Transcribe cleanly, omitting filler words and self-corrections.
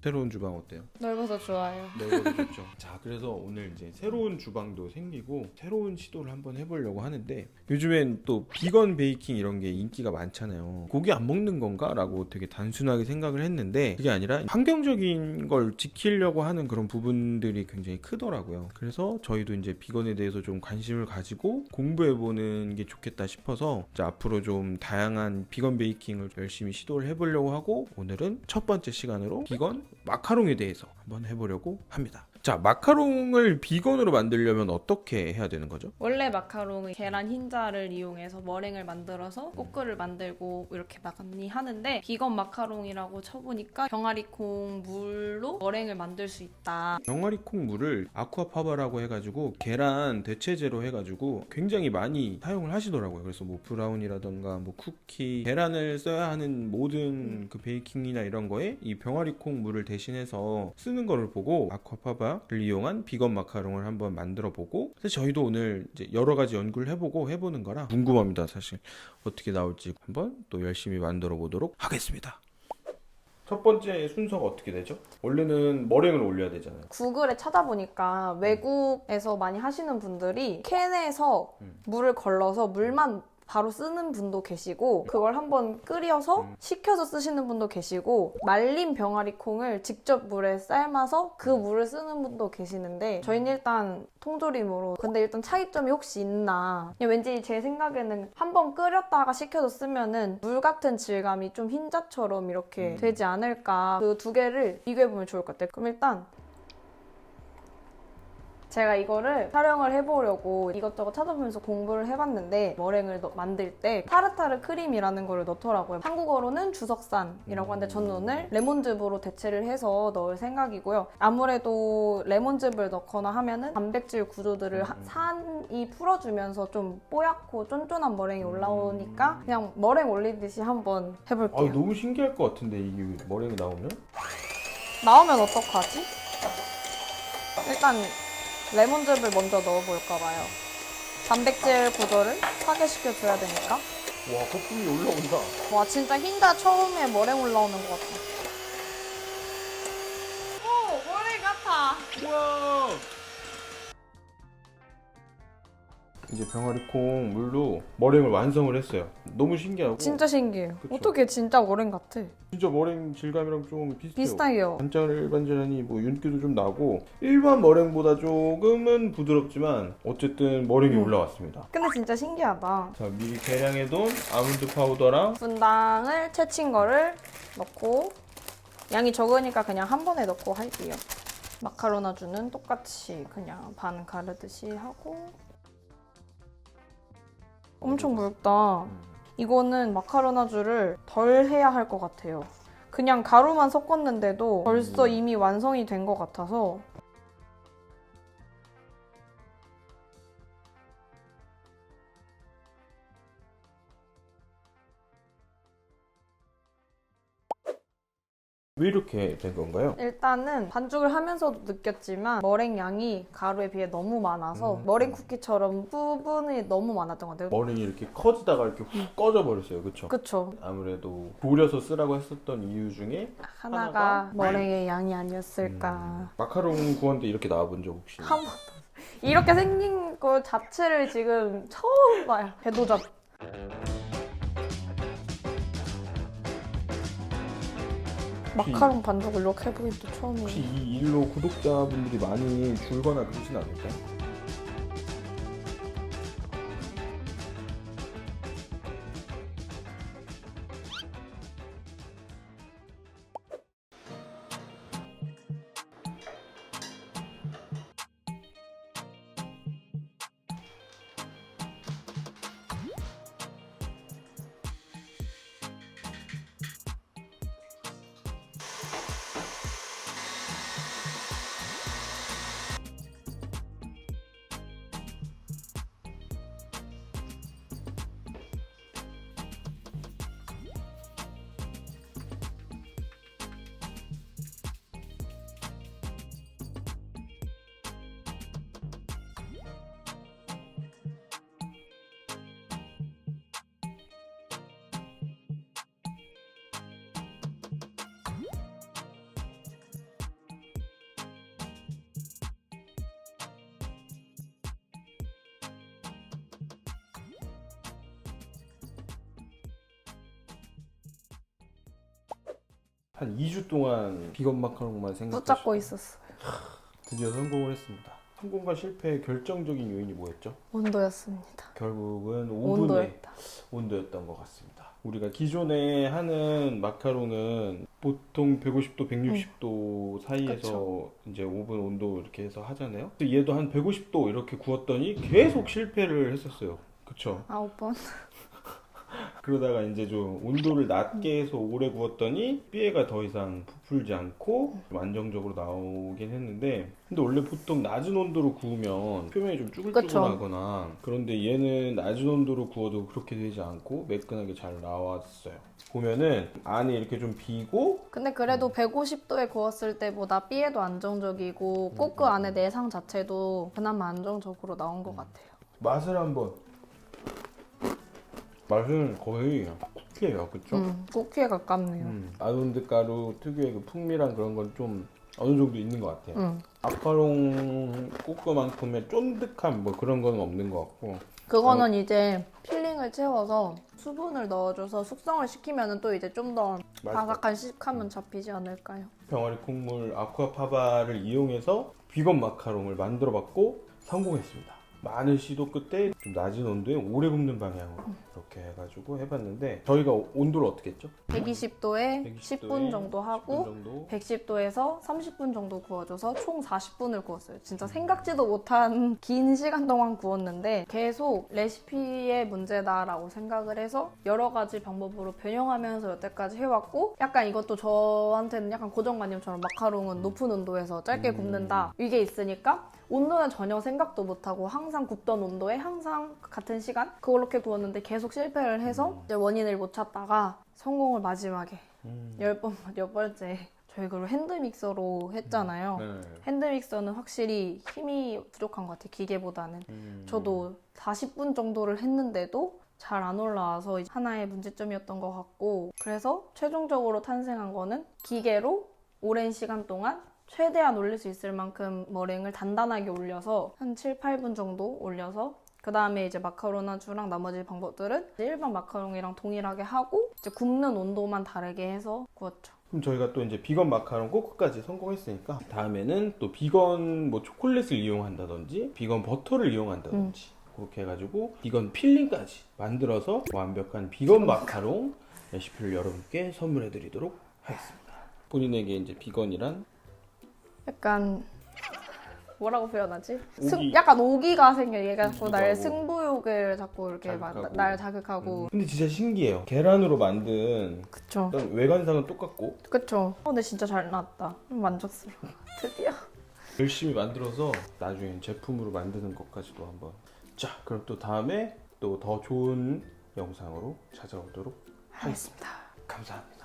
새로운 주방 어때요? 넓어서 좋아요. 넓어도 좋죠. 자, 그래서 오늘 이제 새로운 주방도 생기고 새로운 시도를 한번 해보려고 하는데, 요즘엔 또 비건 베이킹 이런 게 인기가 많잖아요. 고기 안 먹는 건가? 라고 되게 단순하게 생각을 했는데, 그게 아니라 환경적인 걸 지키려고 하는 그런 부분들이 굉장히 크더라고요. 그래서 저희도 이제 비건에 대해서 좀 관심을 가지고 공부해보는 게 좋겠다 싶어서 이제 앞으로 좀 다양한 비건 베이킹을 열심히 시도를 해보려고 하고, 오늘은 첫 번째 시간으로 비건 마카롱에 대해서 한번 해보려고 합니다. 자, 마카롱을 비건으로 만들려면 어떻게 해야 되는 거죠? 원래 마카롱은 계란 흰자를 이용해서 머랭을 만들어서 꼬끄를 만들고 이렇게 많이 하는데, 비건 마카롱이라고 쳐보니까 병아리콩 물로 머랭을 만들 수 있다. 병아리콩 물을 아쿠아파바라고 해가지고 계란 대체제로 해가지고 굉장히 많이 사용을 하시더라고요. 그래서 뭐 브라운이라던가 뭐 쿠키, 계란을 써야 하는 모든 그 베이킹이나 이런 거에 이 병아리콩 물을 대신해서 쓰는 거를 보고 아쿠아파바를 이용한 비건 마카롱을 한번 만들어 보고, 사실 저희도 오늘 이제 여러 가지 연구를 해보고 해보는 거라 궁금합니다. 사실 어떻게 나올지 한번 또 열심히 만들어 보도록 하겠습니다. 첫 번째 순서가 어떻게 되죠? 원래는 머랭을 올려야 되잖아요. 구글에 찾아보니까 외국에서 많이 하시는 분들이 캔에서 물을 걸러서 물만 바로 쓰는 분도 계시고, 그걸 한번 끓여서 식혀서 쓰시는 분도 계시고, 말린 병아리콩을 직접 물에 삶아서 그 물을 쓰는 분도 계시는데, 저희는 일단 통조림으로. 근데 일단 차이점이 혹시 있나? 그냥 왠지 제 생각에는 한번 끓였다가 식혀서 쓰면은 물 같은 질감이 좀 흰자처럼 이렇게 되지 않을까. 그 두 개를 비교해보면 좋을 것 같아요. 그럼 일단 제가 이거를 촬영을 해보려고 이것저것 찾아보면서 공부를 해봤는데, 머랭을 만들 때 타르타르 크림이라는 거를 넣더라고요. 한국어로는 주석산이라고 하는데, 저는 오늘 레몬즙으로 대체를 해서 넣을 생각이고요. 아무래도 레몬즙을 넣거나 하면은 단백질 구조들을 산이 풀어주면서 좀 뽀얗고 쫀쫀한 머랭이 올라오니까 그냥 머랭 올리듯이 한번 해볼게요. 너무 신기할 것 같은데, 이게 머랭이 나오면? 나오면 어떡하지? 일단 레몬즙을 먼저 넣어볼까 봐요. 단백질 구조를 파괴시켜줘야 되니까. 와, 거품이 올라온다. 와, 진짜 흰자 처음에 머랭 올라오는 것 같아. 오, 머랭 같아. 우와! 이제 병아리콩 물로 머랭을 완성을 했어요. 너무 신기하고 진짜 신기해요. 그쵸? 어떻게 진짜 머랭 같아. 진짜 머랭 질감이랑 좀 비슷해요. 비슷하게요. 반질반질하니 뭐 윤기도 좀 나고, 일반 머랭보다 조금은 부드럽지만 어쨌든 머랭이 올라왔습니다. 근데 진짜 신기하다. 자, 미리 계량해둔 아몬드 파우더랑 분당을 채친 거를 넣고, 양이 적으니까 그냥 한 번에 넣고 할게요. 마카로나주는 똑같이 그냥 반 가르듯이 하고. 엄청 묽다. 이거는 마카로나주를 덜 해야 할 것 같아요. 그냥 가루만 섞었는데도 벌써 이미 완성이 된 것 같아서. 왜 이렇게 된 건가요? 일단은 반죽을 하면서도 느꼈지만 머랭 양이 가루에 비해 너무 많아서 머랭 쿠키처럼 부분이 너무 많았던 것 같아요. 머랭이 이렇게 커지다가 이렇게 훅 꺼져 버렸어요. 그쵸? 그쵸. 아무래도 졸여서 쓰라고 했었던 이유 중에 하나가 머랭의 양이 아니었을까. 마카롱 구웠는데 이렇게 나와본 적 혹시? 한 번도. 이렇게 생긴 거 자체를 지금 처음 봐요. 배도전. 마카롱 반죽을 이렇게 해보긴 또 혹시 처음이에요. 이 일로 구독자분들이 많이 줄거나 그러진 않을까요? 한 2주 동안 비건 마카롱만 붙잡고 생각하시고 있었어요. 드디어 성공을 했습니다. 성공과 실패의 결정적인 요인이 뭐였죠? 온도였습니다. 결국은 오븐의 온도였다. 온도였던 것 같습니다. 우리가 기존에 하는 마카롱은 보통 150도, 160도 사이에서 그쵸. 이제 오븐 온도 이렇게 해서 하잖아요. 근데 얘도 한 150도 이렇게 구웠더니 계속 실패를 했었어요. 그쵸? 9번. 그러다가 이제 좀 온도를 낮게 해서 오래 구웠더니 삐에가 더 이상 부풀지 않고 좀 안정적으로 나오긴 했는데, 근데 원래 보통 낮은 온도로 구우면 표면이 좀 쭈글쭈글하거나, 그런데 얘는 낮은 온도로 구워도 그렇게 되지 않고 매끈하게 잘 나왔어요. 보면은 안에 이렇게 좀 비고, 근데 그래도 150도에 구웠을 때보다 삐에도 안정적이고 꼬끄 안에 내상 자체도 그나마 안정적으로 나온 것 같아요. 맛을 한번, 맛은 거의 쿠키예요, 그쵸? 쿠키에 가깝네요. 아몬드 가루 특유의 그 풍미랑 그런 건 좀 어느 정도 있는 것 같아요. 마카롱 꼬끄만큼의 쫀득함 뭐 그런 건 없는 것 같고. 그거는 이제 필링을 채워서 수분을 넣어줘서 숙성을 시키면 또 이제 좀 더 바삭한 식감은 잡히지 않을까요? 병아리 콩물 아쿠아파바를 이용해서 비건 마카롱을 만들어봤고 성공했습니다. 많은 시도 끝에 좀 낮은 온도에 오래 굽는 방향으로 이렇게 해가지고 해봤는데, 저희가 온도를 어떻게 했죠? 120도에 10분 정도 하고 10분 정도. 110도에서 30분 정도 구워줘서 총 40분을 구웠어요. 진짜 생각지도 못한 긴 시간 동안 구웠는데 계속 레시피의 문제다라고 생각을 해서 여러 가지 방법으로 변형하면서 여태까지 해왔고, 약간 이것도 저한테는 약간 고정관념처럼 마카롱은 높은 온도에서 짧게 굽는다 이게 있으니까 온도는 전혀 생각도 못하고 항상 굽던 온도에 항상 같은 시간 그렇게 구웠는데 계속 실패를 해서 이제 원인을 못 찾다가 성공을 마지막에 10번, 10번째 저희 그걸 핸드믹서로 했잖아요. 네. 핸드믹서는 확실히 힘이 부족한 것 같아요, 기계보다는. 저도 40분 정도를 했는데도 잘 안 올라와서 하나의 문제점이었던 것 같고, 그래서 최종적으로 탄생한 거는 기계로 오랜 시간 동안 최대한 올릴 수 있을 만큼 머랭을 단단하게 올려서 한 7, 8분 정도 올려서 그 다음에 이제 마카로나주랑 나머지 방법들은 일반 마카롱이랑 동일하게 하고 이제 굽는 온도만 다르게 해서 구웠죠. 그럼 저희가 또 이제 비건 마카롱 꼬끄까지 성공했으니까 다음에는 또 비건 뭐 초콜릿을 이용한다든지 비건 버터를 이용한다든지 그렇게 해가지고 비건 필링까지 만들어서 완벽한 비건 마카롱 레시피를 여러분께 선물해드리도록 하겠습니다. 본인에게 이제 비건이란 약간 뭐라고 표현하지? 오기. 약간 오기가 생겨. 얘가 자꾸 오기도 날 하고. 승부욕을 자꾸 이렇게 자극하고. 날 자극하고. 근데 진짜 신기해요. 계란으로 만든 그쵸. 일단 외관상은 똑같고 그쵸. 근데 진짜 잘 나왔다. 만족스러워. 드디어. 열심히 만들어서 나중엔 제품으로 만드는 것까지도 한번. 자, 그럼 또 다음에 또 더 좋은 영상으로 찾아오도록 하겠습니다. 감사합니다.